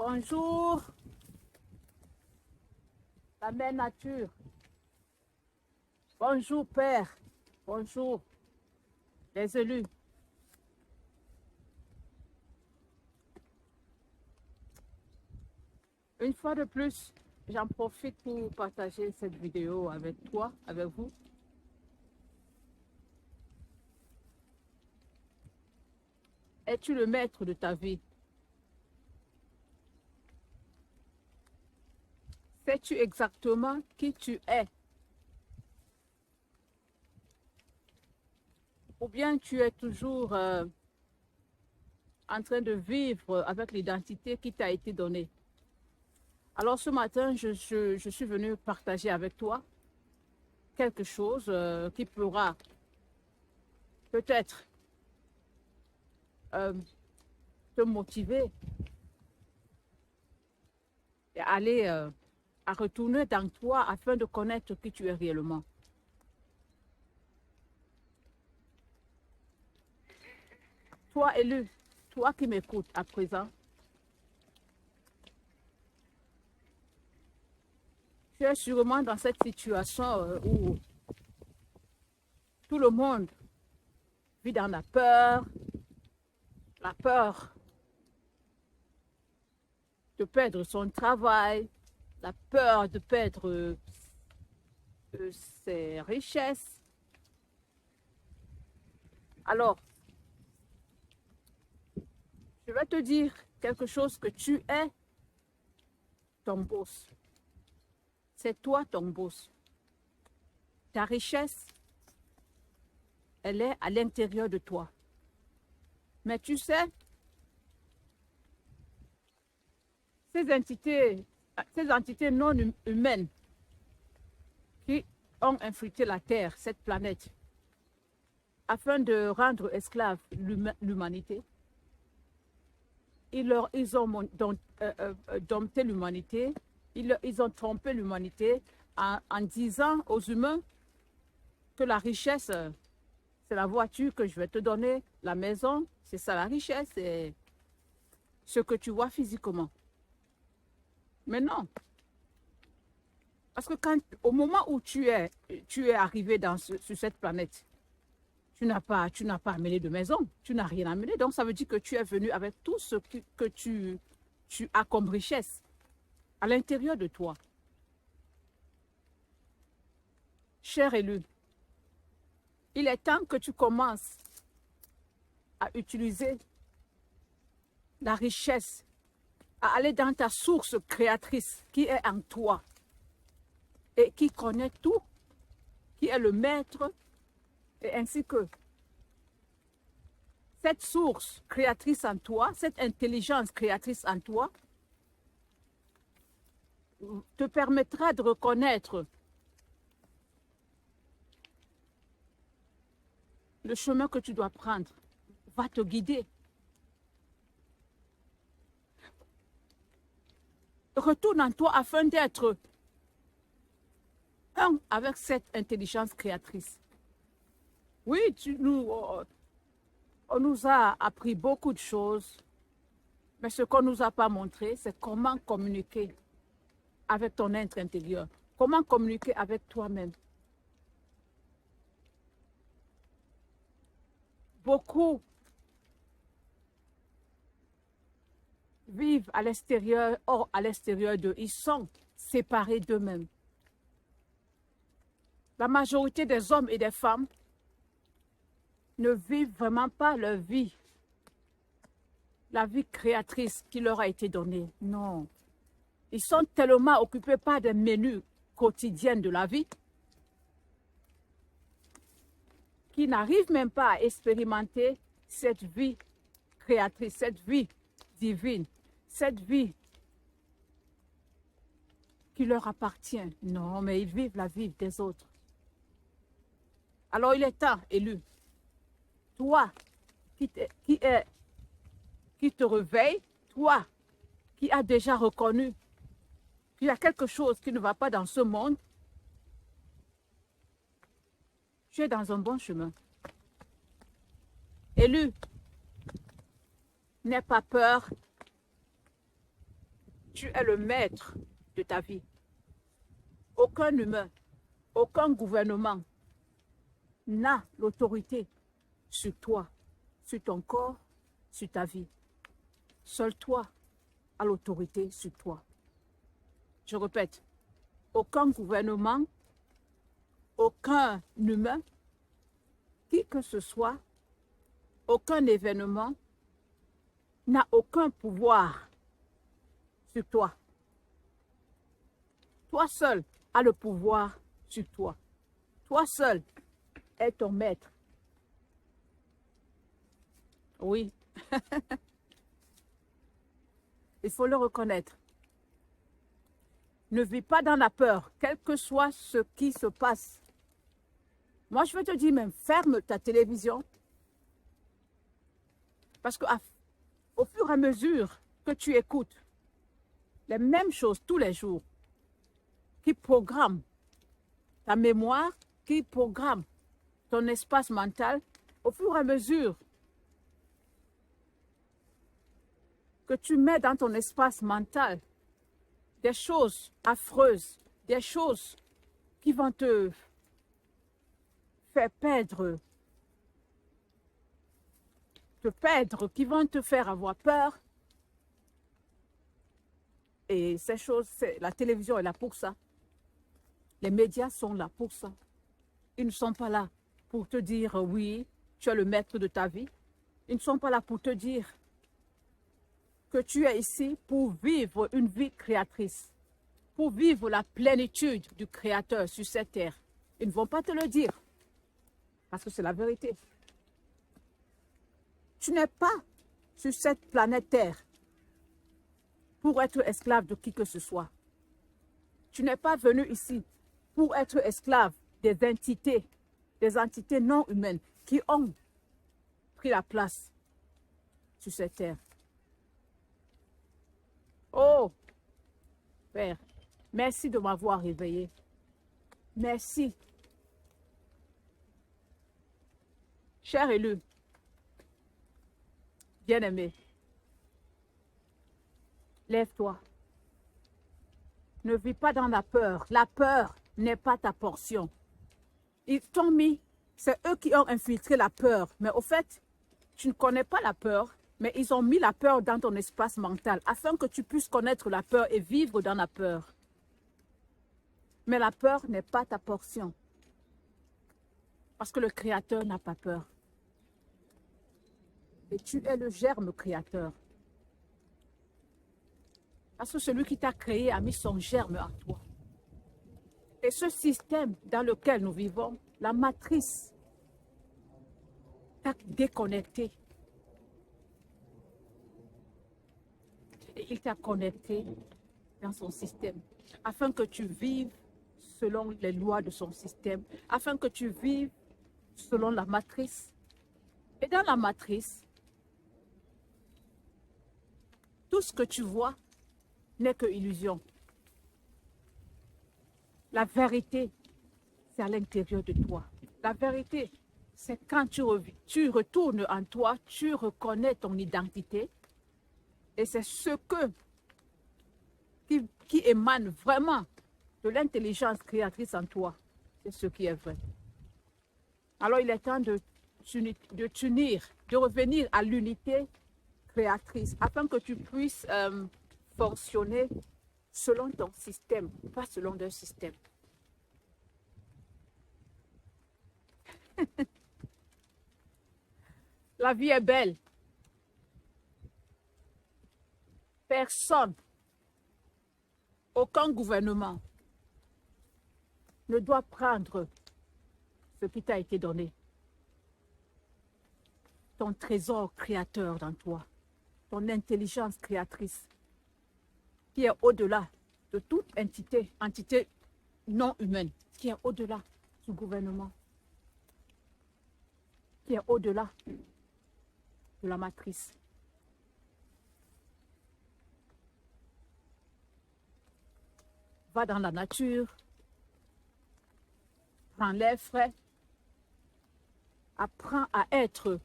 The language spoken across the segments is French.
Bonjour, la mère nature. Bonjour, Père. Bonjour, les élus. Une fois de plus, j'en profite pour partager cette vidéo avec toi, avec vous. Es-tu le maître de ta vie? Sais-tu exactement qui tu es? Ou bien tu es toujours en train de vivre avec l'identité qui t'a été donnée? Alors ce matin, je suis venue partager avec toi quelque chose qui pourra peut-être te motiver et aller à retourner dans toi afin de connaître qui tu es réellement. Toi élu, toi qui m'écoutes à présent, tu es sûrement dans cette situation où tout le monde vit dans la peur de perdre son travail, la peur de perdre ses richesses. Alors, je vais te dire quelque chose que tu es ton boss. C'est toi ton boss. Ta richesse, elle est à l'intérieur de toi. Mais tu sais, ces entités non humaines qui ont infiltré la Terre, cette planète, afin de rendre esclave l'humanité, ils ont dompté l'humanité, ils ont trompé l'humanité en disant aux humains que la richesse, c'est la voiture que je vais te donner, la maison, c'est ça la richesse, c'est ce que tu vois physiquement. Mais non. Parce que au moment où tu es arrivé sur cette planète, tu n'as pas amené de maison, tu n'as rien amené. Donc ça veut dire que tu es venu avec tout ce que tu as comme richesse à l'intérieur de toi. Cher élu, il est temps que tu commences à utiliser la richesse, à aller dans ta source créatrice qui est en toi et qui connaît tout, qui est le maître, et ainsi que cette source créatrice en toi, cette intelligence créatrice en toi, te permettra de reconnaître le chemin que tu dois prendre, va te guider. Retourne en toi afin d'être un avec cette intelligence créatrice. Oui, on nous a appris beaucoup de choses, mais ce qu'on ne nous a pas montré, c'est comment communiquer avec ton être intérieur, comment communiquer avec toi-même. Beaucoup vivent à l'extérieur, or à l'extérieur d'eux, ils sont séparés d'eux-mêmes. La majorité des hommes et des femmes ne vivent vraiment pas leur vie, la vie créatrice qui leur a été donnée. Non. Ils sont tellement occupés par des menus quotidiens de la vie qu'ils n'arrivent même pas à expérimenter cette vie créatrice, cette vie divine, cette vie qui leur appartient. Non, mais ils vivent la vie des autres. Alors il est temps, élu, toi qui te réveille, toi qui as déjà reconnu qu'il y a quelque chose qui ne va pas dans ce monde, tu es dans un bon chemin. Élu, n'aie pas peur Tu es le maître de ta vie. Aucun humain, aucun gouvernement n'a l'autorité sur toi, sur ton corps, sur ta vie. Seul toi as l'autorité sur toi. Je répète, aucun gouvernement, aucun humain, qui que ce soit, aucun événement n'a aucun pouvoir sur toi. Toi seul as le pouvoir sur toi. Toi seul es ton maître. Oui, il faut le reconnaître. Ne vis pas dans la peur, quel que soit ce qui se passe. Moi, je veux te dire même, ferme ta télévision. Parce qu'au fur et à mesure que tu écoutes les mêmes choses tous les jours, qui programment ta mémoire, qui programment ton espace mental, au fur et à mesure que tu mets dans ton espace mental des choses affreuses, des choses qui vont te faire perdre, qui vont te faire avoir peur. Et ces choses, la télévision est là pour ça. Les médias sont là pour ça. Ils ne sont pas là pour te dire oui, tu es le maître de ta vie. Ils ne sont pas là pour te dire que tu es ici pour vivre une vie créatrice, pour vivre la plénitude du Créateur sur cette terre. Ils ne vont pas te le dire, parce que c'est la vérité. Tu n'es pas sur cette planète Terre pour être esclave de qui que ce soit. Tu n'es pas venu ici pour être esclave des entités non humaines qui ont pris la place sur cette terre. Oh, Père, merci de m'avoir réveillé. Merci. Cher élu, bien-aimé, lève-toi. Ne vis pas dans la peur. La peur n'est pas ta portion. Ils t'ont mis, c'est eux qui ont infiltré la peur. Mais au fait, tu ne connais pas la peur, mais ils ont mis la peur dans ton espace mental afin que tu puisses connaître la peur et vivre dans la peur. Mais la peur n'est pas ta portion. Parce que le Créateur n'a pas peur. Et tu es le germe créateur. Parce que celui qui t'a créé a mis son germe en toi. Et ce système dans lequel nous vivons, la matrice, t'a déconnecté. Et il t'a connecté dans son système, afin que tu vives selon les lois de son système, afin que tu vives selon la matrice. Et dans la matrice, tout ce que tu vois n'est que illusion. La vérité, c'est à l'intérieur de toi. La vérité, c'est quand tu retournes en toi, tu reconnais ton identité. Et c'est ce qui émane vraiment de l'intelligence créatrice en toi. C'est ce qui est vrai. Alors il est temps de revenir à l'unité créatrice, afin que tu puisses fonctionner selon ton système, pas selon un système. La vie est belle. Personne, aucun gouvernement ne doit prendre ce qui t'a été donné. Ton trésor créateur dans toi, ton intelligence créatrice, qui est au-delà de toute entité non humaine, qui est au-delà du gouvernement, qui est au-delà de la matrice. Va dans la nature, prends l'air frais, apprends à être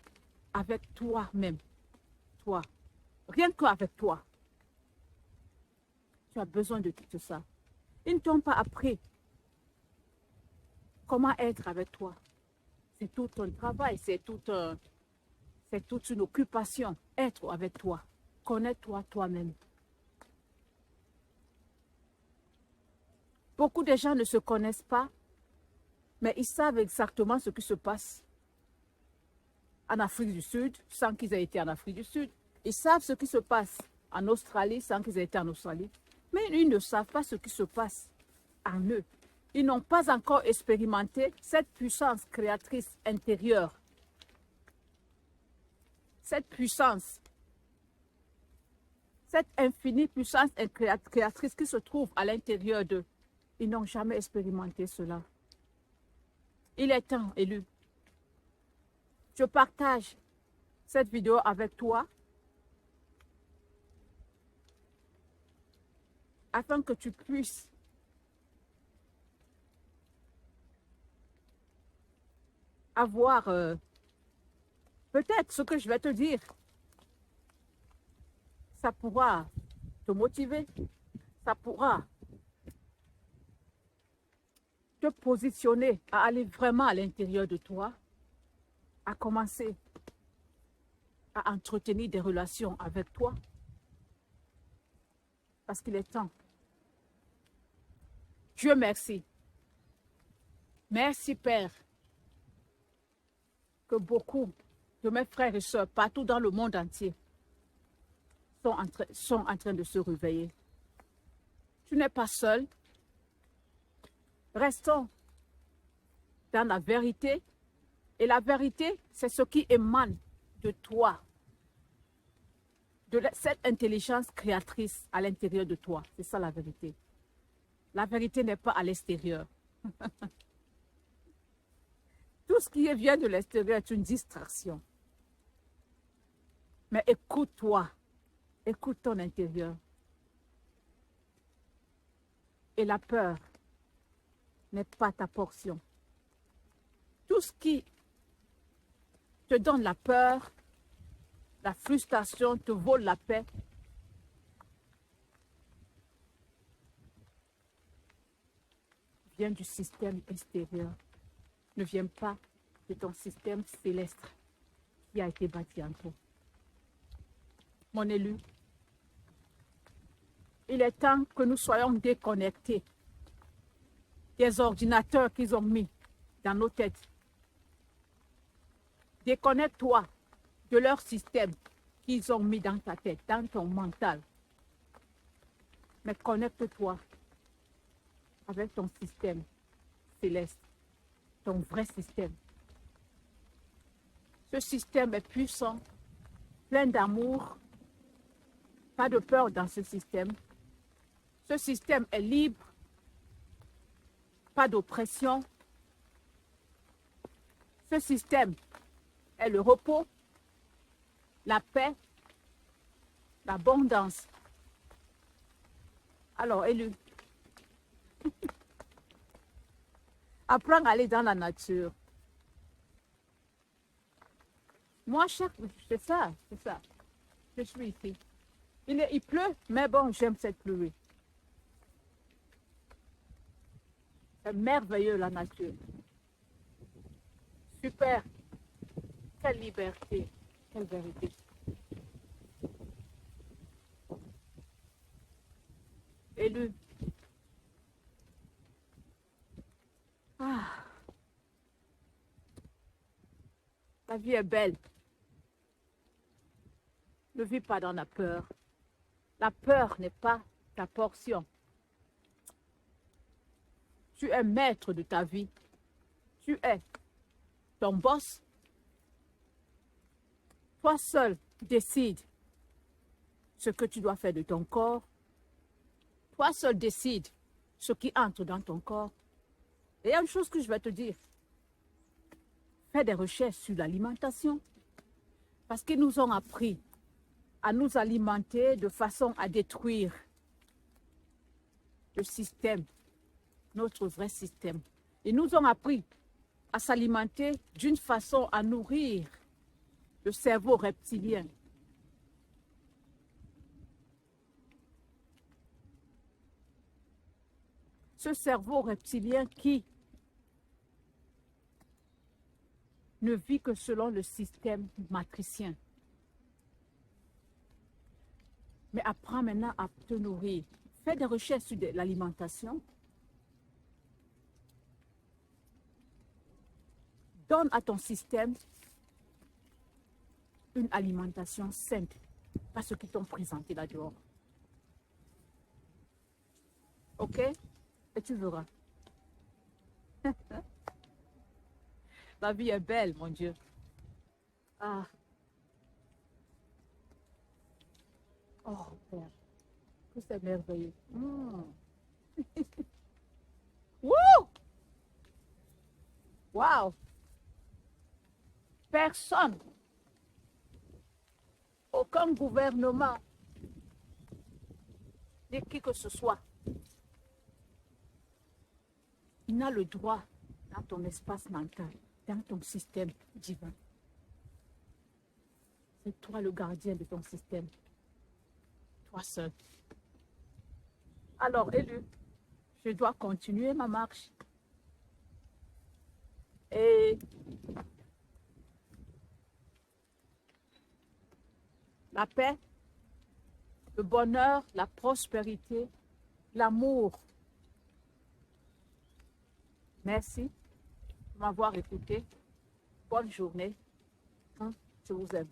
avec toi-même, toi, rien qu'avec toi. Tu as besoin de tout ça. Ils ne t'ont pas appris comment être avec toi. C'est tout un travail, c'est toute une occupation, être avec toi. Connais-toi toi-même. Beaucoup de gens ne se connaissent pas, mais ils savent exactement ce qui se passe en Afrique du Sud, sans qu'ils aient été en Afrique du Sud. Ils savent ce qui se passe en Australie, sans qu'ils aient été en Australie. Mais ils ne savent pas ce qui se passe en eux. Ils n'ont pas encore expérimenté cette puissance créatrice intérieure. Cette puissance, cette infinie puissance créatrice qui se trouve à l'intérieur d'eux. Ils n'ont jamais expérimenté cela. Il est temps, élu. Je partage cette vidéo avec toi afin que tu puisses avoir peut-être ce que je vais te dire. Ça pourra te motiver, ça pourra te positionner à aller vraiment à l'intérieur de toi, à commencer à entretenir des relations avec toi. Parce qu'il est temps. Dieu merci. Merci Père. Que beaucoup de mes frères et sœurs partout dans le monde entier sont en train de se réveiller. Tu n'es pas seul. Restons dans la vérité. Et la vérité, c'est ce qui émane de toi. De cette intelligence créatrice à l'intérieur de toi. C'est ça la vérité. La vérité n'est pas à l'extérieur. Tout ce qui vient de l'extérieur est une distraction. Mais écoute-toi. Écoute ton intérieur. Et la peur n'est pas ta portion. Tout ce qui te donne la peur, la frustration, te vole la paix, vient du système extérieur. Ne vient pas de ton système céleste qui a été bâti en toi. Mon élu, il est temps que nous soyons déconnectés des ordinateurs qu'ils ont mis dans nos têtes. Déconnecte-toi de leur système qu'ils ont mis dans ta tête, dans ton mental. Mais connecte-toi avec ton système céleste, ton vrai système. Ce système est puissant, plein d'amour, pas de peur dans ce système. Ce système est libre, pas d'oppression. Ce système est le repos, la paix, l'abondance. Alors, élu, apprends à aller dans la nature. Moi, c'est ça. Je suis ici. Il pleut, mais bon, j'aime cette pluie. C'est merveilleux la nature. Super. Quelle liberté, quelle vérité. Élu. Ah. La vie est belle. Ne vis pas dans la peur. La peur n'est pas ta portion. Tu es maître de ta vie. Tu es ton boss. Toi seul décides ce que tu dois faire de ton corps. Toi seul décides ce qui entre dans ton corps. Et il y a une chose que je vais te dire. Fais des recherches sur l'alimentation. Parce qu'ils nous ont appris à nous alimenter de façon à détruire le système, notre vrai système. Ils nous ont appris à s'alimenter d'une façon à nourrir le cerveau reptilien. Ce cerveau reptilien qui ne vit que selon le système matricien. Mais apprends maintenant à te nourrir. Fais des recherches sur l'alimentation. Donne à ton système une alimentation saine, pas ce qu'ils t'ont présenté là dehors. Ok? Et tu verras. La vie est belle, mon Dieu. Ah. Oh, Père. Que c'est merveilleux. Wouh! Wow! Personne, aucun gouvernement, ni qui que ce soit, il n'a le droit dans ton espace mental, dans ton système divin. C'est toi le gardien de ton système. Toi seul. Alors, élu, je dois continuer ma marche. Et la paix, le bonheur, la prospérité, l'amour. Merci de m'avoir écouté. Bonne journée. Je vous aime.